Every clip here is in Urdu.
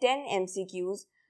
10 MCQs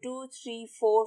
2, 3, 4,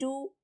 2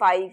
5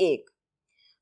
1।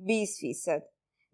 20%।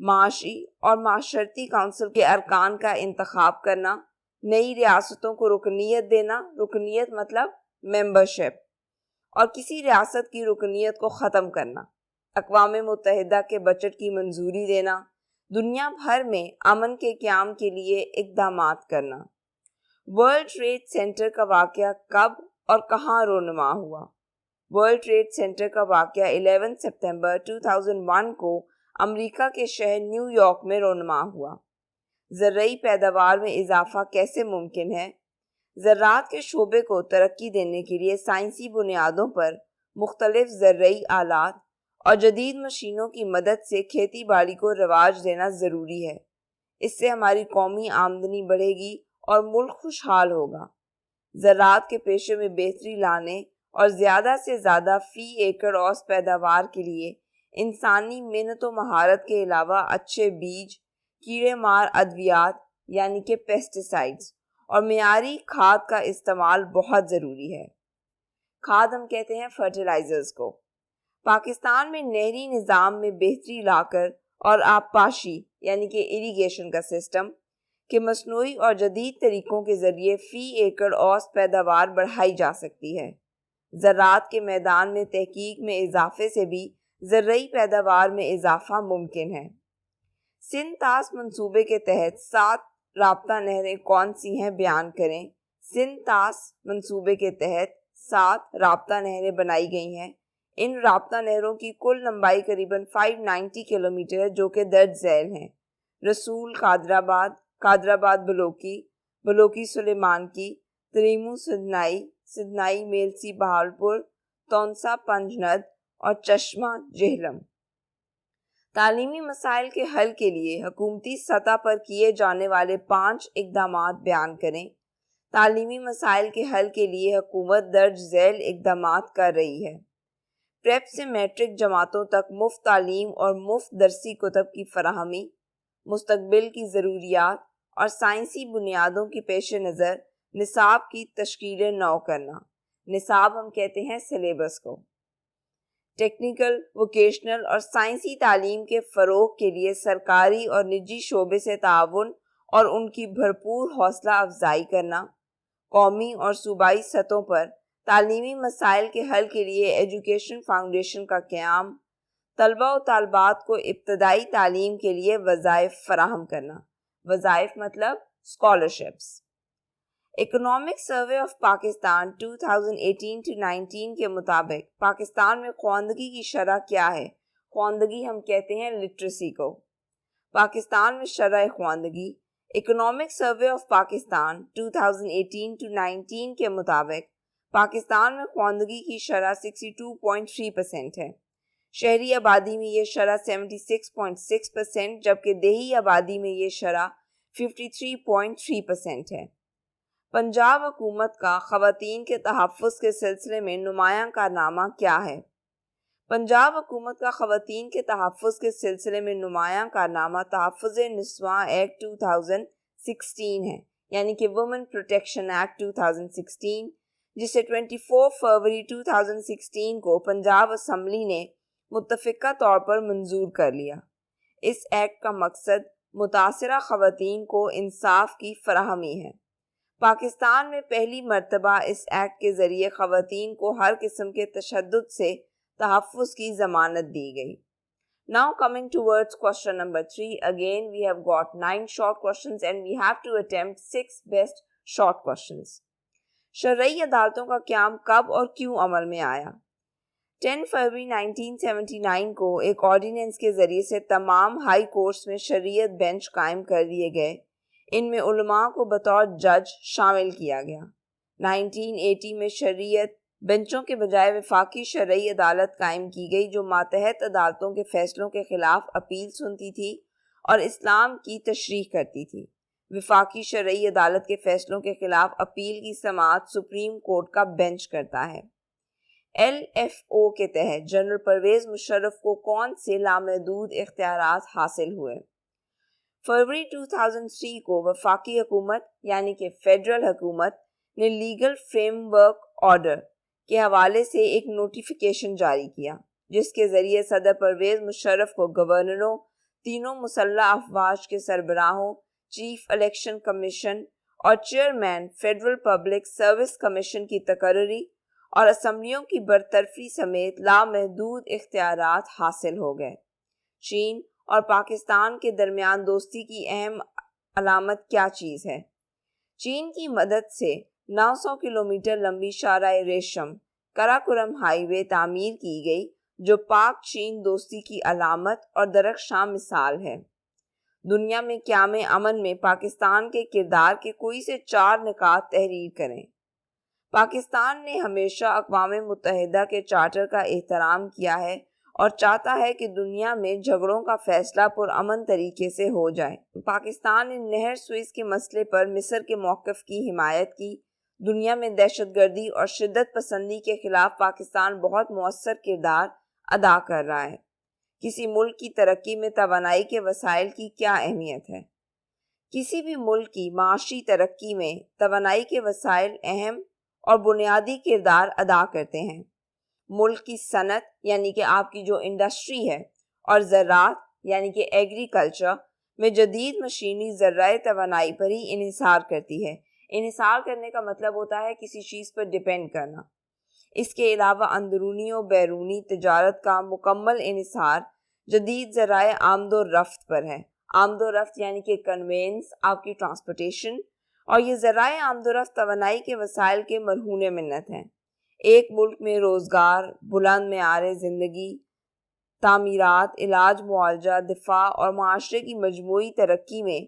معاشی اور معاشرتی کونسل کے ارکان کا انتخاب کرنا، نئی ریاستوں کو رکنیت دینا، رکنیت مطلب ممبرشپ، اور کسی ریاست کی رکنیت کو ختم کرنا، اقوام متحدہ کے بجٹ کی منظوری دینا، دنیا بھر میں امن کے قیام کے لیے اقدامات کرنا۔ ورلڈ ٹریڈ سینٹر کا واقعہ کب اور کہاں رونما ہوا؟ ورلڈ ٹریڈ سینٹر کا واقعہ 11 ستمبر 2001 کو امریکہ کے شہر نیو یارک میں رونما ہوا۔ زرعی پیداوار میں اضافہ کیسے ممکن ہے؟ زراعت کے شعبے کو ترقی دینے کے لیے سائنسی بنیادوں پر مختلف زرعی آلات اور جدید مشینوں کی مدد سے کھیتی باڑی کو رواج دینا ضروری ہے۔ اس سے ہماری قومی آمدنی بڑھے گی اور ملک خوشحال ہوگا۔ زراعت کے پیشے میں بہتری لانے اور زیادہ سے زیادہ فی ایکڑ اوسط پیداوار کے لیے انسانی محنت و مہارت کے علاوہ اچھے بیج، کیڑے مار ادویات یعنی کہ پیسٹیسائڈز اور معیاری کھاد کا استعمال بہت ضروری ہے۔ کھاد ہم کہتے ہیں فرٹیلائزرز کو۔ پاکستان میں نہری نظام میں بہتری لا کر اور آبپاشی یعنی کہ اریگیشن کا سسٹم کہ مصنوعی اور جدید طریقوں کے ذریعے فی ایکڑ اوسط پیداوار بڑھائی جا سکتی ہے۔ زراعت کے میدان میں تحقیق میں اضافے سے بھی زرعی پیداوار میں اضافہ ممکن ہے۔ سندھ طاس منصوبے کے تحت 7 رابطہ نہریں کون سی ہیں بیان کریں۔ سندھ طاس منصوبے کے تحت 7 رابطہ نہریں بنائی گئی ہیں۔ ان رابطہ نہروں کی کل لمبائی قریباً 590 کلومیٹر ہے جو کہ درج ذیل ہیں: رسول قادرآباد، قادرآباد بلوکی، بلوکی سلیمان کی، تریمو سدنائی، سدنائی میلسی بہاولپور، تونسا پنجند اور چشمہ جہلم۔ تعلیمی مسائل کے حل کے لیے حکومتی سطح پر کیے جانے والے 5 اقدامات بیان کریں۔ تعلیمی مسائل کے حل کے لیے حکومت درج ذیل اقدامات کر رہی ہے: پریپ سے میٹرک جماعتوں تک مفت تعلیم اور مفت درسی کتب کی فراہمی، مستقبل کی ضروریات اور سائنسی بنیادوں کے پیش نظر نصاب کی تشکیل نو کرنا۔ نصاب ہم کہتے ہیں سلیبس کو۔ ٹیکنیکل، ووکیشنل اور سائنسی تعلیم کے فروغ کے لیے سرکاری اور نجی شعبے سے تعاون اور ان کی بھرپور حوصلہ افزائی کرنا۔ قومی اور صوبائی سطحوں پر تعلیمی مسائل کے حل کے لیے ایجوکیشن فاؤنڈیشن کا قیام۔ طلبہ و طالبات کو ابتدائی تعلیم کے لیے وظائف فراہم کرنا۔ وظائف مطلب scholarships. Economic survey of Pakistan 2018-19 کے مطابق پاکستان میں خواندگی کی شرح کیا ہے؟ خواندگی ہم کہتے ہیں لٹریسی کو۔ پاکستان میں شرح خواندگی اکنامک سروے آف پاکستان 2018-19 کے مطابق پاکستان میں خواندگی کی شرح 62.3% ہے۔ شہری آبادی میں یہ شرح 76.6% جبکہ دیہی آبادی میں یہ شرح 53.3% ہے۔ پنجاب حکومت کا خواتین کے تحفظ کے سلسلے میں نمایاں کارنامہ کیا ہے؟ پنجاب حکومت کا خواتین کے تحفظ کے سلسلے میں نمایاں کارنامہ تحفظ نسواں ایکٹ 2016 ہے، یعنی کہ وومن پروٹیکشن ایکٹ 2016، جسے 24 فروری 2016 کو پنجاب اسمبلی نے متفقہ طور پر منظور کر لیا۔ اس ایکٹ کا مقصد متاثرہ خواتین کو انصاف کی فراہمی ہے۔ پاکستان میں پہلی مرتبہ اس ایکٹ کے ذریعے خواتین کو ہر قسم کے تشدد سے تحفظ کی ضمانت دی گئی۔ Now coming towards question number 3, again we have got 9 short questions and we have to attempt 6 best short questions. شرعی عدالتوں کا قیام کب اور کیوں عمل میں آیا؟ 10 فروری 1979 کو ایک آرڈیننس کے ذریعے سے تمام ہائی کورٹس میں شریعت بینچ قائم کر دیے گئے۔ ان میں علماء کو بطور جج شامل کیا گیا۔ 1980 میں شریعت بینچوں کے بجائے وفاقی شرعی عدالت قائم کی گئی جو ماتحت عدالتوں کے فیصلوں کے خلاف اپیل سنتی تھی اور اسلام کی تشریح کرتی تھی۔ وفاقی شرعی عدالت کے فیصلوں کے خلاف اپیل کی سماعت سپریم کورٹ کا بینچ کرتا ہے۔ LFO کے تحت جنرل پرویز مشرف کو کون سے لامحدود اختیارات حاصل ہوئے؟ فروری 2003 کو وفاقی حکومت یعنی کہ فیڈرل حکومت نے لیگل فریم ورک آرڈر کے حوالے سے ایک نوٹیفیکیشن جاری کیا جس کے ذریعے صدر پرویز مشرف کو گورنروں، تینوں مسلح افواج کے سربراہوں، چیف الیکشن کمیشن اور chairman federal public service commission کی تقرری اور اسمبلیوں کی برطرفی سمیت لامحدود اختیارات حاصل ہو گئے۔ چین اور پاکستان کے درمیان دوستی کی اہم علامت کیا چیز ہے؟ چین کی مدد سے 900 کلومیٹر لمبی شاہراہ ریشم کراکورم ہائی وے تعمیر کی گئی، جو پاک چین دوستی کی علامت اور درخشاں مثال ہے۔ دنیا میں قیام امن میں پاکستان کے کردار کے کوئی سے 4 نکات تحریر کریں۔ پاکستان نے ہمیشہ اقوام متحدہ کے چارٹر کا احترام کیا ہے اور چاہتا ہے کہ دنیا میں جھگڑوں کا فیصلہ پرامن طریقے سے ہو جائے۔ پاکستان نے نہر سوئز کے مسئلے پر مصر کے موقف کی حمایت کی۔ دنیا میں دہشت گردی اور شدت پسندی کے خلاف پاکستان بہت مؤثر کردار ادا کر رہا ہے۔ کسی ملک کی ترقی میں توانائی کے وسائل کی کیا اہمیت ہے؟ کسی بھی ملک کی معاشی ترقی میں توانائی کے وسائل اہم اور بنیادی کردار ادا کرتے ہیں۔ ملک کی صنعت یعنی کہ آپ کی جو انڈسٹری ہے اور زراعت یعنی کہ ایگریکلچر میں جدید مشینی ذرائع توانائی پر ہی انحصار کرتی ہے۔ انحصار کرنے کا مطلب ہوتا ہے کسی چیز پر ڈیپینڈ کرنا۔ اس کے علاوہ اندرونی و بیرونی تجارت کا مکمل انحصار جدید ذرائع آمد و رفت پر ہے۔ آمد و رفت یعنی کہ کنوینس، آپ کی ٹرانسپورٹیشن، اور یہ ذرائع آمد و رفت توانائی کے وسائل کے مرہون منت ہیں۔ ایک ملک میں روزگار، بلند معیار زندگی، تعمیرات، علاج معالجہ، دفاع اور معاشرے کی مجموعی ترقی میں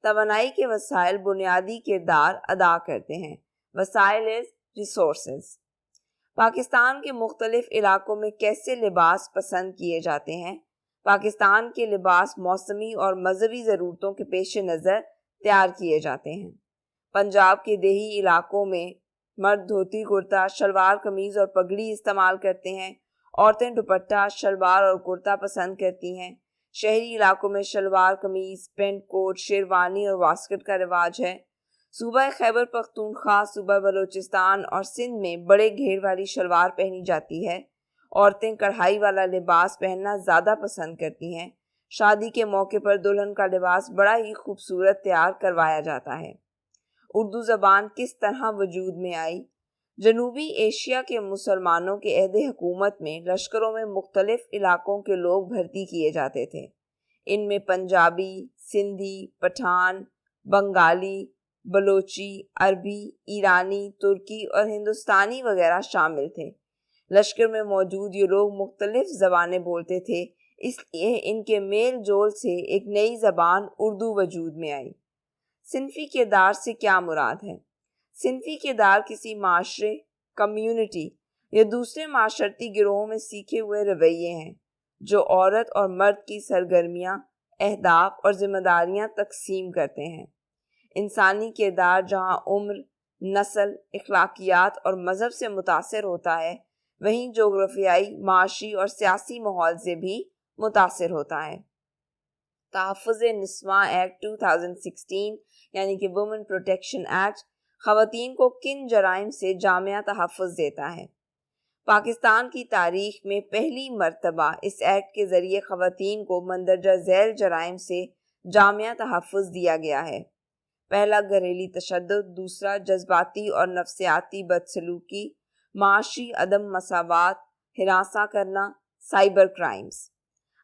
توانائی کے وسائل بنیادی کردار ادا کرتے ہیں۔ وسائل از ریسورسز۔ پاکستان کے مختلف علاقوں میں کیسے لباس پسند کیے جاتے ہیں؟ پاکستان کے لباس موسمی اور مذہبی ضرورتوں کے پیش نظر تیار کیے جاتے ہیں۔ پنجاب کے دیہی علاقوں میں مرد دھوتی کرتا، شلوار قمیض اور پگڑی استعمال کرتے ہیں۔ عورتیں دوپٹہ، شلوار اور کرتا پسند کرتی ہیں۔ شہری علاقوں میں شلوار قمیض، پینٹ کوٹ، شیروانی اور واسکٹ کا رواج ہے۔ صوبہ خیبر پختونخوا، صوبہ بلوچستان اور سندھ میں بڑے گھیر والی شلوار پہنی جاتی ہے۔ عورتیں کڑھائی والا لباس پہننا زیادہ پسند کرتی ہیں۔ شادی کے موقع پر دلہن کا لباس بڑا ہی خوبصورت تیار کروایا جاتا ہے۔ اردو زبان کس طرح وجود میں آئی؟ جنوبی ایشیا کے مسلمانوں کے عہد حکومت میں لشکروں میں مختلف علاقوں کے لوگ بھرتی کیے جاتے تھے۔ ان میں پنجابی، سندھی، پٹھان، بنگالی، بلوچی، عربی، ایرانی، ترکی اور ہندوستانی وغیرہ شامل تھے۔ لشکر میں موجود یہ لوگ مختلف زبانیں بولتے تھے، اس لیے ان کے میل جول سے ایک نئی زبان اردو وجود میں آئی۔ صنفی کردار سے کیا مراد ہے؟ صنفی کردار کسی معاشرے، کمیونٹی یا دوسرے معاشرتی گروہوں میں سیکھے ہوئے رویے ہیں جو عورت اور مرد کی سرگرمیاں، اہداف اور ذمہ داریاں تقسیم کرتے ہیں۔ انسانی کردار جہاں عمر، نسل، اخلاقیات اور مذہب سے متاثر ہوتا ہے، وہیں جغرافیائی، معاشی اور سیاسی ماحول سے بھی متاثر ہوتا ہے۔ تحفظ نسواں ایکٹ 2016 یعنی کہ وومن پروٹیکشن ایکٹ خواتین کو کن جرائم سے جامع تحفظ دیتا ہے؟ پاکستان کی تاریخ میں پہلی مرتبہ اس ایکٹ کے ذریعے خواتین کو مندرجہ ذیل جرائم سے جامع تحفظ دیا گیا ہے۔ پہلا گھریلو تشدد، دوسرا جذباتی اور نفسیاتی بدسلوکی، معاشی عدم مساوات، ہراساں کرنا، سائبر کرائمز۔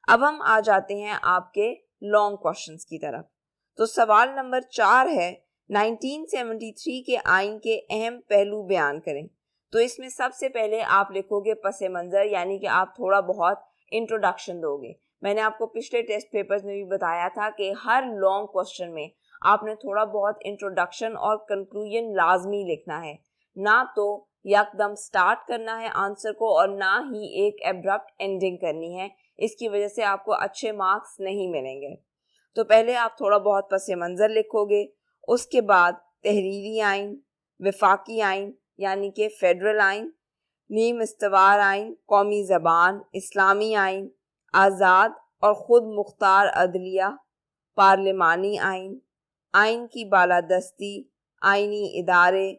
اب ہم آ جاتے ہیں آپ کے لانگ کوشچنز کی طرف۔ تو سوال نمبر 4 ہے 1973 کے آئین کے اہم پہلو بیان کریں۔ تو اس میں سب سے پہلے آپ لکھو گے پس منظر، یعنی کہ آپ تھوڑا بہت انٹروڈکشن دو گے۔ میں نے آپ کو پچھلے ٹیسٹ پیپرز میں بھی بتایا تھا کہ ہر لانگ کوشچن میں آپ نے تھوڑا بہت انٹروڈکشن اور کنکلوژن لازمی لکھنا ہے، نہ تو یک دم سٹارٹ کرنا ہے آنسر کو اور نہ ہی ایک ایبرپٹ اینڈنگ کرنی ہے۔ اس کی وجہ سے آپ کو اچھے مارکس نہیں ملیں گے۔ تو پہلے آپ تھوڑا بہت پس منظر لکھو گے، اس کے بعد تحریری آئین، وفاقی آئین یعنی کہ فیڈرل آئین، نیم استوار آئین، قومی زبان، اسلامی آئین، آزاد اور خود مختار عدلیہ، پارلیمانی آئین، آئین کی بالادستی، آئینی ادارے،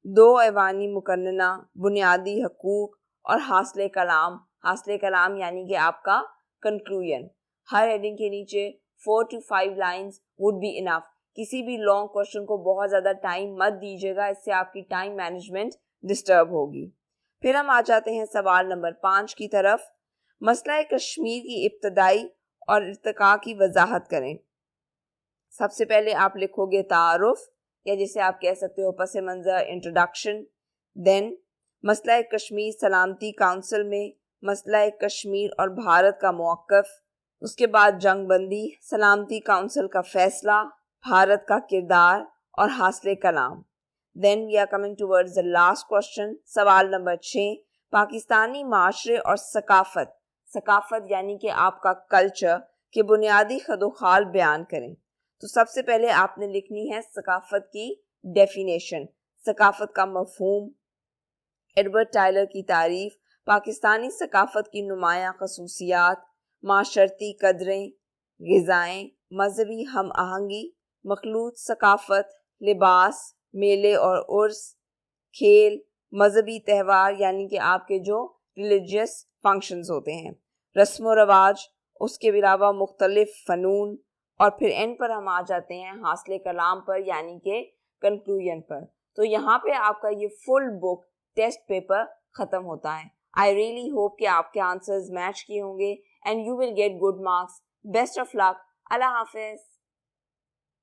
2 ایوانی مقننہ، بنیادی حقوق اور حاصل کلام۔ حاصل کلام یعنی کہ آپ کا کنکلوژن۔ ہر ہیڈنگ کے نیچے 4 to 5 lines would be enough. کسی بھی لانگ کوشچن کو بہت زیادہ ٹائم مت دیجیے گا, اس سے آپ کی ٹائم مینجمنٹ ڈسٹرب ہوگی. پھر ہم آ جاتے ہیں سوال نمبر 5 کی طرف. مسئلہ کشمیر کی ابتدائی اور ارتقاء کی وضاحت کریں. سب سے پہلے آپ لکھو گے تعارف, یا جسے آپ کہہ سکتے ہو پس منظر, انٹروڈکشن. دین مسئلہ کشمیر سلامتی کونسل میں مسئلہ کشمیر اور بھارت کا موقف. اس کے بعد جنگ بندی, سلامتی کونسل کا فیصلہ, بھارت کا کردار اور حاصل کلام. Then we are coming towards the last question, سوال نمبر 6. پاکستانی معاشرے اور ثقافت, ثقافت یعنی کہ آپ کا کلچر کے بنیادی خد و خال بیان کریں. تو سب سے پہلے آپ نے لکھنی ہے ثقافت کی ڈیفینیشن, ثقافت کا مفہوم. ایڈورڈ ٹائلر کی تعریف. پاکستانی ثقافت کی نمایاں خصوصیات: معاشرتی قدریں, غذائیں, مذہبی ہم آہنگی, مخلوط ثقافت, لباس, میلے اور عرس, کھیل, مذہبی تہوار یعنی کہ آپ کے جو ریلیجیس فنکشنز ہوتے ہیں, رسم و رواج, اس کے علاوہ مختلف فنون, اور پھر اینڈ پر ہم آ جاتے ہیں حاصل کلام پر یعنی کہ کنکلوژن پر. تو یہاں پہ آپ کا یہ فل بک ٹیسٹ پیپر ختم ہوتا ہے. آئی ریئلی ہوپ کہ آپ کے آنسرز میچ کیے ہوں گے and you will get good marks. Best of luck. اللہ حافظ.